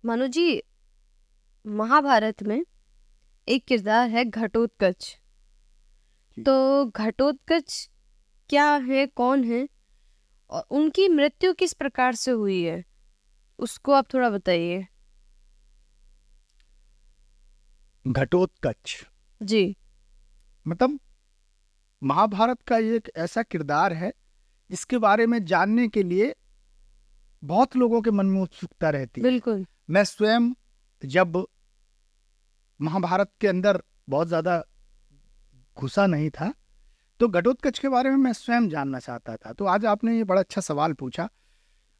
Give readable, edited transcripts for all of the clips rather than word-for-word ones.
मानो जी, महाभारत में एक किरदार है घटोत्कच। जी। तो घटोत्कच क्या है, कौन है और उनकी मृत्यु किस प्रकार से हुई है, उसको आप थोड़ा बताइए। घटोत्कच जी। मतलब महाभारत का एक ऐसा किरदार है जिसके बारे में जानने के लिए बहुत लोगों के मन में उत्सुकता रहती है। बिल्कुल। मैं स्वयं जब महाभारत के अंदर बहुत ज्यादा घुसा नहीं था तो घटोत्कच के बारे में मैं स्वयं जानना चाहता था। तो आज आपने ये बड़ा अच्छा सवाल पूछा।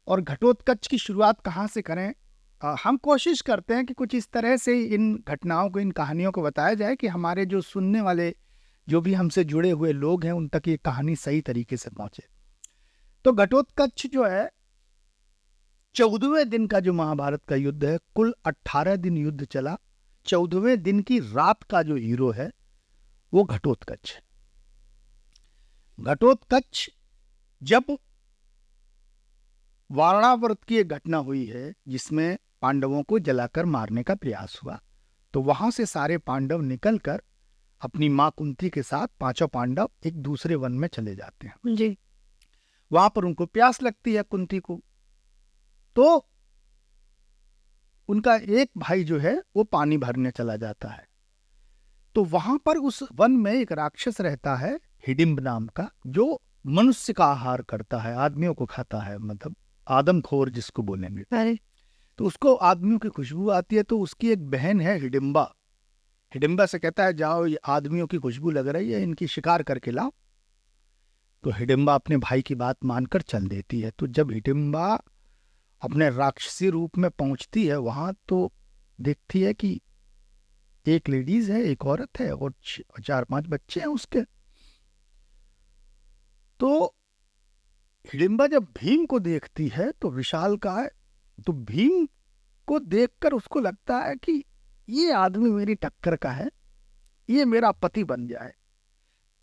और घटोत्कच की शुरुआत कहाँ से करें? हम कोशिश करते हैं कि कुछ इस तरह से इन घटनाओं को, इन कहानियों को बताया जाए कि हमारे जो सुनने वाले, जो भी हमसे जुड़े हुए लोग हैं, उन तक ये कहानी सही तरीके से पहुंचे। तो घटोत्कच जो है, 14वें दिन का जो महाभारत का युद्ध है, कुल 18 दिन युद्ध चला। 14वें दिन की रात का जो हीरो है वो घटोत्कच है। घटोत्कच जब वारणाव्रत की एक घटना हुई है जिसमें पांडवों को जलाकर मारने का प्रयास हुआ, तो वहां से सारे पांडव निकलकर अपनी मां कुंती के साथ पांचों पांडव एक दूसरे वन में चले जाते हैं। जी। वहां पर उनको प्यास लगती है कुंती को, तो उनका एक भाई जो है वो पानी भरने चला जाता है। तो वहां पर उस वन में एक राक्षस रहता है हिडिंब नाम का, जो मनुष्य का आहार करता है, आदमियों को खाता है, मतलब आदमखोर जिसको बोलेंगे। अरे। तो उसको आदमियों की खुशबू आती है, तो उसकी एक बहन है हिडिंबा। हिडिंबा से कहता है जाओ, ये आदमियों की खुशबू लग रही है, इनकी शिकार करके लाओ। तो हिडिंबा अपने भाई की बात मानकर चल देती है। तो जब हिडिंबा अपने राक्षसी रूप में पहुंचती है वहां, तो देखती है कि एक लेडीज है, एक औरत है और 4-5 बच्चे हैं उसके। तो हिडिंबा जब भीम को देखती है तो विशाल का है, तो भीम को देखकर उसको लगता है कि ये आदमी मेरी टक्कर का है, ये मेरा पति बन जाए।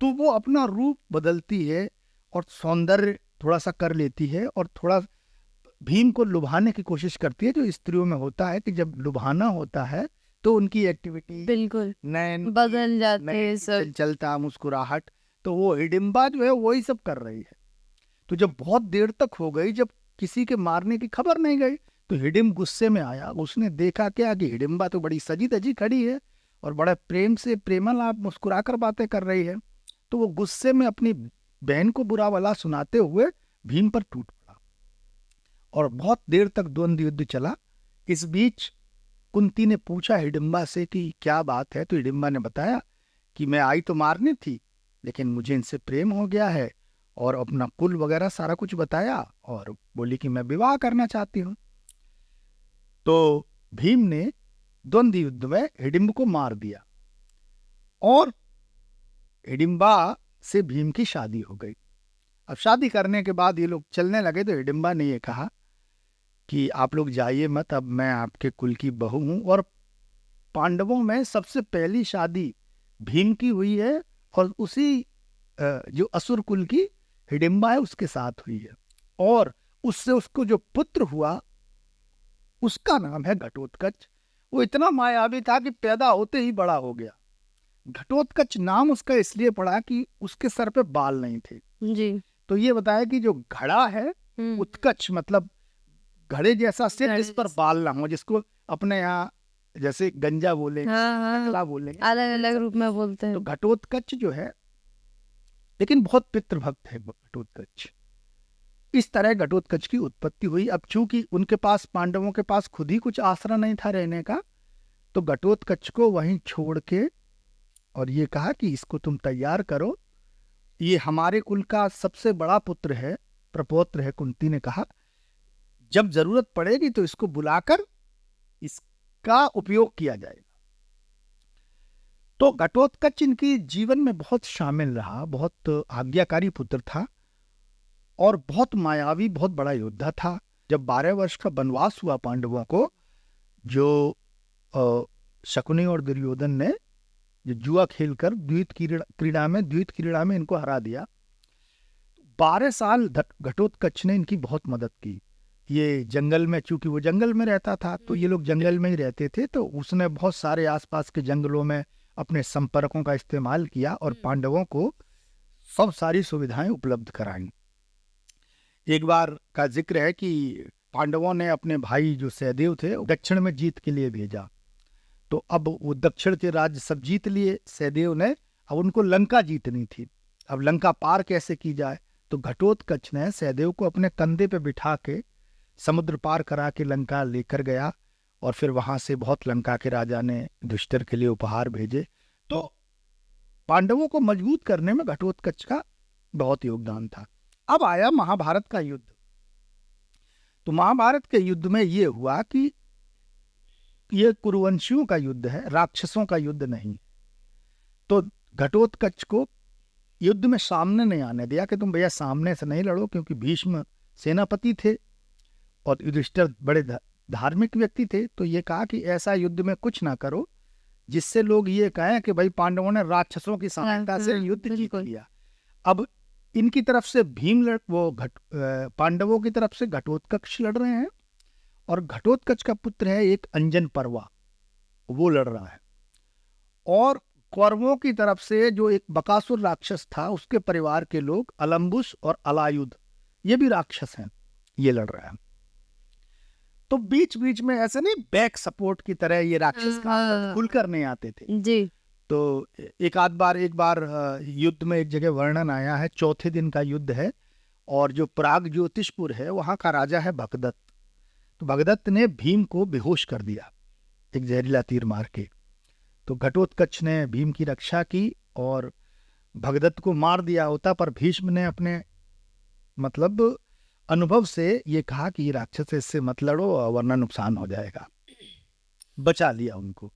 तो वो अपना रूप बदलती है और सौंदर्य थोड़ा सा कर लेती है और थोड़ा भीम को लुभाने की कोशिश करती है, जो स्त्रियों में होता है कि जब लुभाना होता है तो उनकी एक्टिविटी, बिल्कुल नैन बदल जाते हैं सब। चलता, मुस्कुराहट, तो वो हिडिंबा जो है वही सब कर रही है। तो जब बहुत देर तक हो गई, जब किसी के मारने की खबर नहीं गई, तो हिडिंब गुस्से में आया। उसने देखा क्या कि हिडिंबा तो बड़ी सजी धजी खड़ी है और बड़ा प्रेम से प्रेमल आप मुस्कुरा कर बातें कर रही है। तो वो गुस्से में अपनी बहन को बुरा भला सुनाते हुए भीम पर टूट पड़ा और बहुत देर तक द्वंद्व युद्ध चला। इस बीच कुंती ने पूछा हिडिंबा से कि क्या बात है, तो हिडिंबा ने बताया कि मैं आई तो मारने थी, लेकिन मुझे इनसे प्रेम हो गया है, और अपना कुल वगैरह सारा कुछ बताया और बोली कि मैं विवाह करना चाहती हूं। तो भीम ने द्वंद्व युद्ध में हिडिंब को मार दिया और हिडिंबा से भीम की शादी हो गई। अब शादी करने के बाद ये लोग चलने लगे, तो हिडिंबा ने ये कहा कि आप लोग जाइए मत, अब मैं आपके कुल की बहू हूं। और पांडवों में सबसे पहली शादी भीम की हुई है और उसी जो असुर कुल की हिडिंबा है उसके साथ हुई है, और उससे उसको जो पुत्र हुआ उसका नाम है घटोत्कच। वो इतना मायावी था कि पैदा होते ही बड़ा हो गया। घटोत्कच नाम उसका इसलिए पड़ा कि उसके सर पे बाल नहीं थे। जी। तो ये बताया कि जो घड़ा है, उत्कच मतलब घड़े जैसा सिर जिस पर बाल ना हो, जिसको अपने यहाँ जैसे गंजा बोले, टकला बोले, अलग अलग रूप में बोलते हैं। तो घटोत्कच जो है, लेकिन बहुत पितृभक्त है घटोत्कच। इस तरह घटोत्कच की उत्पत्ति हुई। अब चूंकि उनके पास, पांडवों के पास खुद ही कुछ आसरा नहीं था रहने का, तो घटोत्कच को वहीं छोड़ के और ये कहा कि इसको तुम तैयार करो, ये हमारे कुल का सबसे बड़ा पुत्र है, प्रपौत्र है। कुंती ने कहा जब जरूरत पड़ेगी तो इसको बुलाकर इसका उपयोग किया जाएगा। तो घटोत्कच इनकी जीवन में बहुत शामिल रहा, बहुत आज्ञाकारी पुत्र था और बहुत मायावी, बहुत बड़ा योद्धा था। जब 12 वर्ष का वनवास हुआ पांडवों को, जो शकुनी और दुर्योधन ने जो जुआ खेलकर द्वैत क्रीड़ा में इनको हरा दिया, 12 साल घटोत्कच ने इनकी बहुत मदद की। ये जंगल में, चूंकि वो जंगल में रहता था तो ये लोग जंगल में ही रहते थे, तो उसने बहुत सारे आसपास के जंगलों में अपने संपर्कों का इस्तेमाल किया और पांडवों को सब सारी सुविधाएं उपलब्ध कराई। एक बार का जिक्र है कि पांडवों ने अपने भाई जो सहदेव थे दक्षिण में जीत के लिए भेजा, तो अब वो दक्षिण के राज्य सब जीत लिए सहदेव ने, अब उनको लंका जीतनी थी। अब लंका पार कैसे की जाए, तो घटोत्कच ने सहदेव को अपने कंधे पे बिठा के समुद्र पार करा के लंका लेकर गया, और फिर वहां से बहुत लंका के राजा ने युधिष्ठिर के लिए उपहार भेजे। तो पांडवों को मजबूत करने में घटोत्कच का बहुत योगदान था। अब आया महाभारत का युद्ध। तो महाभारत के युद्ध में ये हुआ कि ये कुरुवंशियों का युद्ध है, राक्षसों का युद्ध नहीं। तो घटोत्कच को युद्ध में सामने नहीं आने दिया कि तुम भैया सामने से नहीं लड़ो, क्योंकि भीष्म सेनापति थे और युधिष्ठिर बड़े धार्मिक व्यक्ति थे। तो ये कहा कि ऐसा युद्ध में कुछ ना करो जिससे लोग ये कहें कि भाई पांडवों ने राक्षसों की सहायता से युद्ध जीत लिया। अब इनकी तरफ से पांडवों की तरफ से घटोत्कच लड़ रहे हैं, और घटोत्कच का पुत्र है एक अंजन पर्वा, वो लड़ रहा है। और कौरवों की तरफ से जो एक बकासुर राक्षस था, उसके परिवार के लोग अलम्बुस और अलायुध, ये भी राक्षस हैं, ये लड़ रहा है। तो बीच बीच में ऐसे नहीं बैक सपोर्ट की तरह ये राक्षस खुलकर नहीं आते थे जी। तो एक बार युद्ध में एक जगह वर्णन आया है, चौथे दिन का युद्ध है, और जो प्राग ज्योतिषपुर है वहां का राजा है भगदत्त। तो भगदत्त ने भीम को बेहोश कर दिया एक जहरीला तीर मार के। तो घटोत्कच ने भीम की रक्षा की और भगदत्त को मार दिया होता, पर भीष्म ने अपने मतलब अनुभव से ये कहा कि ये राक्षस है, इससे मत लड़ो वरना नुकसान हो जाएगा, बचा लिया उनको।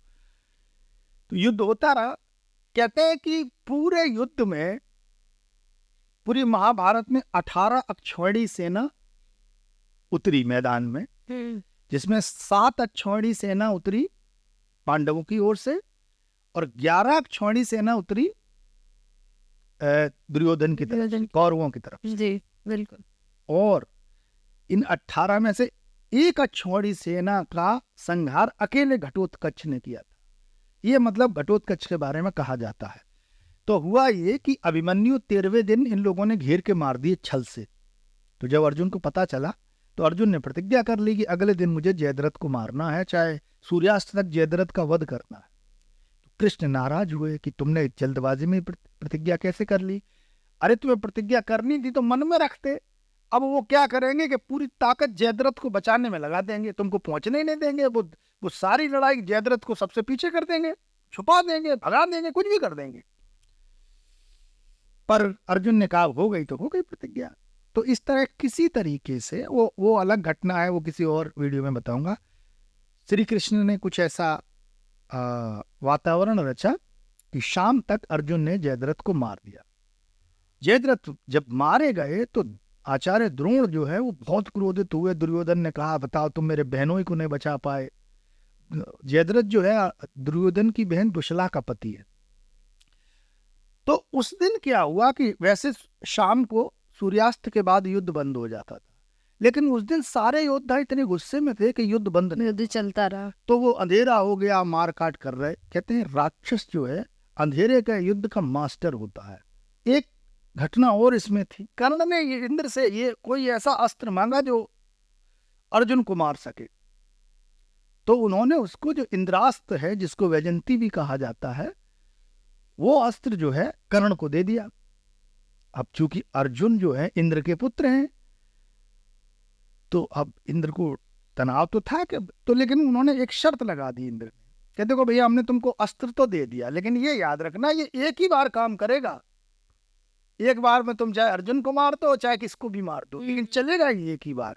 तो युद्ध होता रहा। कहते हैं कि पूरे युद्ध में, पूरी महाभारत में 18 अक्षौहिणी सेना उतरी मैदान में, जिसमें 7 अक्षौहिणी सेना उतरी पांडवों की ओर से और 11 अक्षौहिणी सेना उतरी दुर्योधन की तरफ, कौरवों की तरफ। जी बिल्कुल। और इन 18 में से एक अक्षौहिणी सेना का संहार अकेले घटोत्कच ने किया था। ये मतलब घटोत्कच के बारे में कहा जाता है। तो हुआ ये कि अभिमन्यु 13वें दिन इन लोगों ने घेर के मार दिए छल से। तो जब अर्जुन को पता चला तो अर्जुन ने प्रतिज्ञा कर ली कि अगले दिन मुझे जयद्रथ को मारना है, चाहे सूर्यास्त तक जयद्रथ का वध करना है। तो कृष्ण नाराज हुए कि तुमने जल्दबाजी में प्रतिज्ञा कैसे कर ली। अरे तुम्हें प्रतिज्ञा करनी थी तो मन में रखते। अब वो क्या करेंगे कि पूरी ताकत जयद्रथ को बचाने में लगा देंगे, तुमको पहुंचने ही नहीं देंगे। वो सारी लड़ाई जयद्रथ को सबसे पीछे कर देंगे, छुपा देंगे, भगा देंगे, कुछ भी कर देंगे। पर अर्जुन ने कहा हो गई तो हो गई प्रतिज्ञा। तो इस तरह किसी तरीके से वो अलग घटना है, वो किसी और वीडियो में बताऊंगा। श्री कृष्ण ने कुछ ऐसा वातावरण रचा कि शाम तक अर्जुन ने जयद्रथ को मार दिया। जयद्रथ जब मारे गए तो आचार्य द्रोण जो है वो बहुत क्रोधित हुए। दुर्योधन ने कहा बताओ तुम मेरे बहनों ही को नहीं बचा पाए। जयद्रथ जो है दुर्योधन की बहन दुशला का पति है। तो उस दिन क्या हुआ कि वैसे शाम को सूर्यास्त के बाद युद्ध बंद हो जाता था, लेकिन उस दिन सारे योद्धा इतने गुस्से में थे कि युद्ध बंद नहीं, युद्ध चलता रहा। तो वो अंधेरा हो गया, मार काट कर रहे। कहते हैं राक्षस जो है अंधेरे का युद्ध का मास्टर होता है। एक घटना और इसमें थी, कर्ण ने इंद्र से ये कोई ऐसा अस्त्र मांगा जो अर्जुन को मार सके। तो उन्होंने उसको जो इंद्रास्त्र है, जिसको वैजंती भी कहा जाता है, वो अस्त्र जो है कर्ण को दे दिया। अब चूंकि अर्जुन जो है इंद्र के पुत्र हैं, तो अब इंद्र को तनाव तो था कि तो, लेकिन उन्होंने एक शर्त लगा दी इंद्र ने। कहते को भैया हमने तुमको अस्त्र तो दे दिया, लेकिन ये याद रखना ये एक ही बार काम करेगा। एक बार में तुम चाहे अर्जुन को मार दो चाहे किसको भी मार दो, लेकिन चलेगा ये एक ही बार।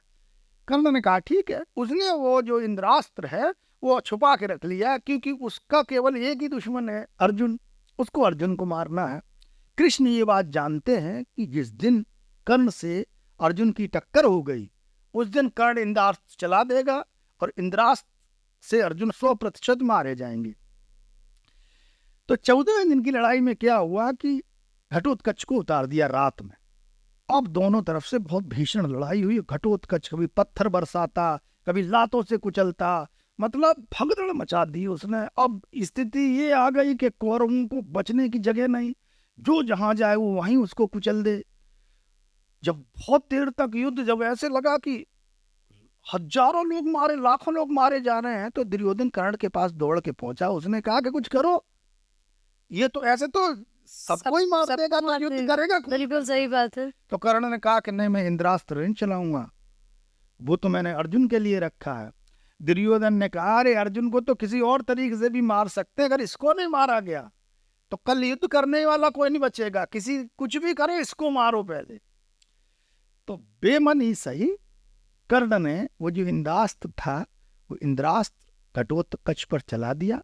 कर्ण ने कहा ठीक है। उसने वो जो इंद्रास्त्र है वो छुपा के रख लिया, क्योंकि उसका केवल एक ही दुश्मन है अर्जुन, उसको अर्जुन को मारना है। कृष्ण ये बात जानते हैं कि जिस दिन कर्ण से अर्जुन की टक्कर हो गई उस दिन कर्ण इंद्रास्त्र चला देगा और इंद्रास्त्र से अर्जुन 100% मारे जाएंगे। तो 14वें दिन की लड़ाई में क्या हुआ कि घटोत्कच को उतार दिया रात में, अब दोनों तरफ से बहुत भीषण लड़ाई हुई। घटोत्कच कभी पत्थर बरसाता, कभी लातों से कुचलता, मतलब भगदड़ मचा दी उसने। अब स्थिति ये आ गई कि कौरवों को बचने की जगह नहीं, जो जहां जाए वो वहीं उसको कुचल दे। जब बहुत देर तक युद्ध, जब ऐसे लगा कि हजारों लोग मारे, लाखों लोग मारे जा रहे हैं, तो दुर्योधन कर्ण के पास दौड़ के पहुंचा। उसने कहा कि कुछ करो, ये तो ऐसे तो सबको ही मार देगा, तो युद्ध करेगा कौन? बिल्कुल सही बात है। तो कर्ण ने कहा कि नहीं, मैं इंद्रास्त्र नहीं चलाऊंगा, वो तो मैंने अर्जुन के लिए रखा है। दुर्योधन ने कहा, अरे अर्जुन को तो किसी और तरीके से भी मार सकते हैं, अगर इसको नहीं मारा गया तो कल युद्ध करने वाला कोई नहीं बचेगा, किसी कुछ भी करे, इसको मारो पहले। तो बेमन ही सही कर्ण ने वो जो इंद्रास्त्र था, वो इंद्रास्त्र घटोत्कच पर चला दिया।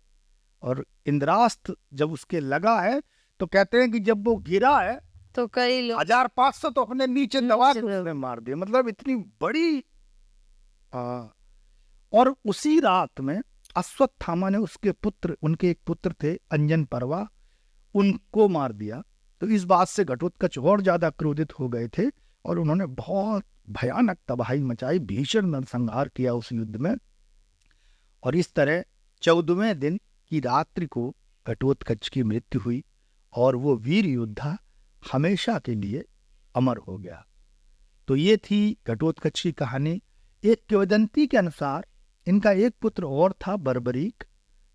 और इंद्रास्त्र जब उसके लगा है, तो कहते हैं कि जब वो गिरा है तो कई लोग 1500 तो अपने नीचे दबा के नीचे उसने मार दिया। मतलब इतनी बड़ी और उसी रात में अश्वत्थामा ने उसके पुत्र, उनके एक पुत्र थे अंजन पर्वा, उनको मार दिया। तो इस बात से घटोत्कच और ज्यादा क्रोधित हो गए थे और उन्होंने बहुत भयानक तबाही मचाई, भीषण नरसंहार किया उस युद्ध में। और इस तरह 14वें दिन की रात्रि को घटोत्कच की मृत्यु हुई और वो वीर योद्धा हमेशा के लिए अमर हो गया। तो ये थी घटोत्कच की कहानी। एक किंवदंती के अनुसार इनका एक पुत्र और था बर्बरीक,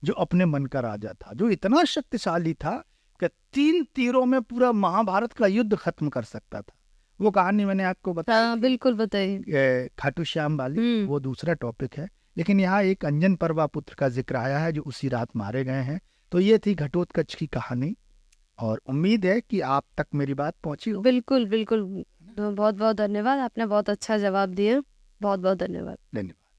जो अपने मन का राजा था, जो इतना शक्तिशाली था कि 3 तीरों में पूरा महाभारत का युद्ध खत्म कर सकता था। वो कहानी मैंने आपको बताई। हाँ बिल्कुल बताइए। खाटू श्याम वाली, वो दूसरा टॉपिक है। लेकिन यहाँ एक अंजन पर्वा पुत्र का जिक्र आया है जो उसी रात मारे गए हैं। तो ये थी घटोत्कच की कहानी और उम्मीद है कि आप तक मेरी बात पहुंची हो। बिल्कुल बिल्कुल, बहुत बहुत धन्यवाद, आपने बहुत अच्छा जवाब दिया, बहुत बहुत धन्यवाद। धन्यवाद।